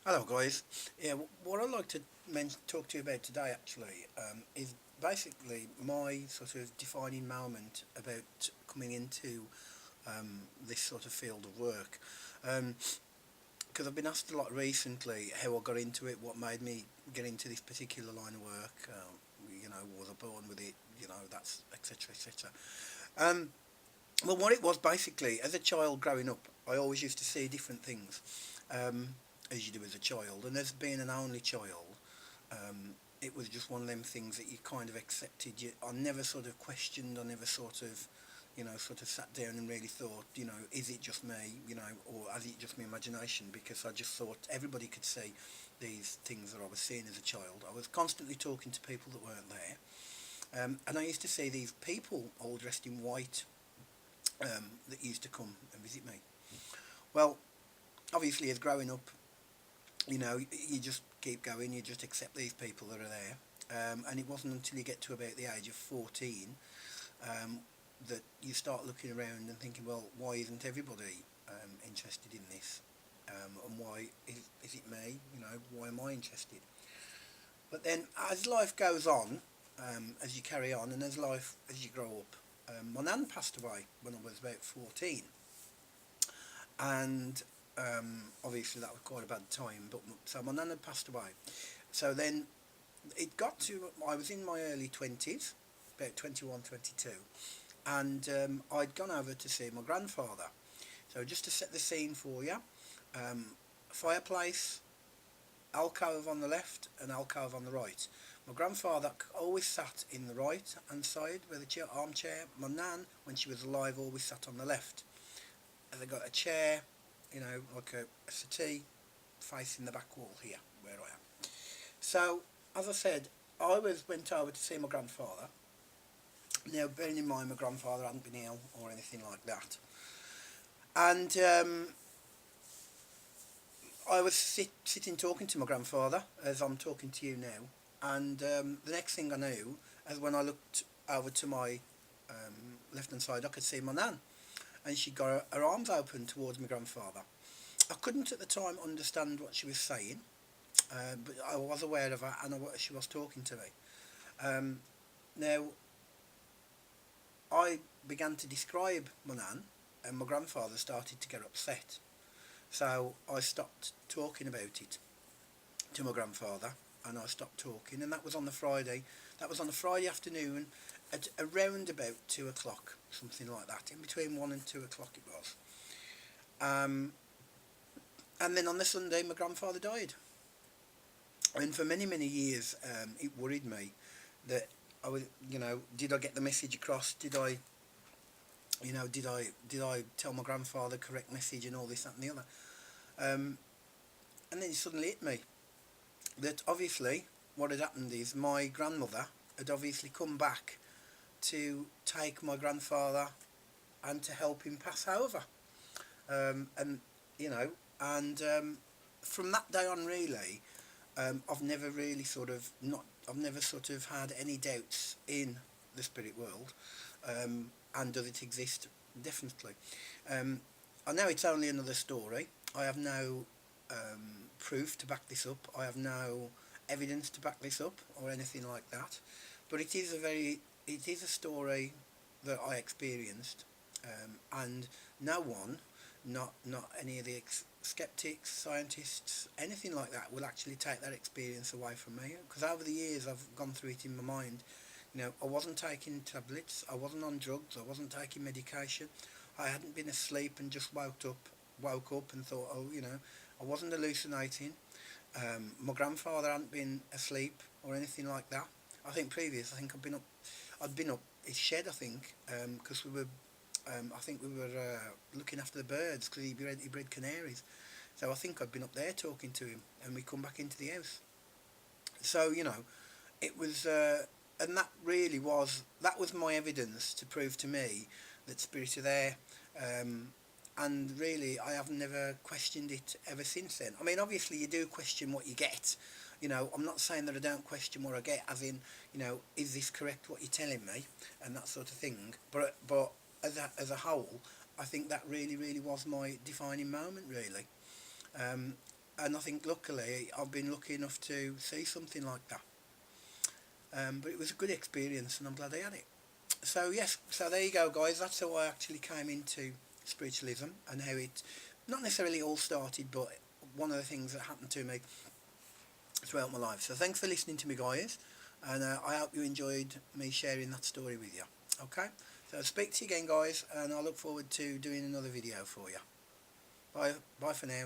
Hello, guys. Yeah, what I'd like to talk to you about today actually is basically my sort of defining moment about coming into this sort of field of work. Because I've been asked a lot recently how I got into it, what made me get into this particular line of work. Was I born with it? That's etc. etc. Um, well, what it was basically, as a child growing up, I always used to see different things. Um, as you do as a child, and as being an only child, it was just one of them things that you kind of accepted. I never sort of questioned. I never sort of, sort of sat down and really thought, is it just me, or is it just my imagination? Because I just thought everybody could see these things that I was seeing as a child. I was constantly talking to people that weren't there, and I used to see these people all dressed in white that used to come and visit me. Well, obviously, as growing up, you just keep going, you just accept these people that are there. And it wasn't until you get to about the age of 14 um, that you start looking around and thinking, well, why isn't everybody interested in this? And why is it me? Why am I interested? But then as life goes on, as you carry on, and as you grow up, my nan passed away when I was about 14. And obviously that was quite a bad time, but so my nan had passed away. So then it got to, I was in my early 20s, about 21, 22, and I'd gone over to see my grandfather. So just to set the scene for you, um, fireplace, alcove on the left and alcove on the right. My grandfather always sat in the right hand side where the armchair. My nan, when she was alive, always sat on the left. And they got a chair, like a settee facing the back wall here where I am. So, as I said, went over to see my grandfather. Now, bearing in mind my grandfather hadn't been ill or anything like that. And I was sitting talking to my grandfather as I'm talking to you now. And the next thing I knew, as when I looked over to my left hand side, I could see my nan. And she got her arms open towards my grandfather. I couldn't at the time understand what she was saying, but I was aware of her and she was talking to me. Um, Now, I began to describe my nan, and my grandfather started to get upset. So I stopped talking about it to my grandfather, and I stopped talking, and that was on the Friday. That was on a Friday afternoon at around about 2 o'clock, something like that. In between 1 and 2 o'clock it was. Um, and then on the Sunday, my grandfather died. And for many, many years, it worried me that I was, did I get the message across? Did I tell my grandfather the correct message and all this, that and the other? Um, and then it suddenly hit me that obviously what had happened is my grandmother had obviously come back to take my grandfather and to help him pass over. And, you know, and from that day on really, I've never really I've never sort of had any doubts in the spirit world. And does it exist? Definitely. Um, I know it's only another story. I have no proof to back this up. I have no evidence to back this up or anything like that. But it is a story that I experienced, and no one, not any of the skeptics, scientists, anything like that, will actually take that experience away from me. Because over the years, I've gone through it in my mind. I wasn't taking tablets, I wasn't on drugs, I wasn't taking medication. I hadn't been asleep and just woke up and thought, oh, I wasn't hallucinating. My grandfather hadn't been asleep or anything like that. I think I'd been up his shed, I think, because I think we were looking after the birds because he bred canaries. So I think I'd been up there talking to him, and we come back into the house. So it was, and that was my evidence to prove to me that spirits are there. And really, I have never questioned it ever since then. I mean, obviously, you do question what you get. I'm not saying that I don't question what I get, as in, is this correct what you're telling me, and that sort of thing. But as a whole, I think that really, really was my defining moment, really. Um, and I think luckily I've been lucky enough to see something like that. But it was a good experience, and I'm glad I had it. So yes, so there you go, guys. That's how I actually came into spiritualism, and how it not necessarily all started, but one of the things that happened to me throughout my life. So thanks for listening to me, guys, and I hope you enjoyed me sharing that story with you. Okay, so I'll speak to you again, guys, and I look forward to doing another video for you. Bye for now.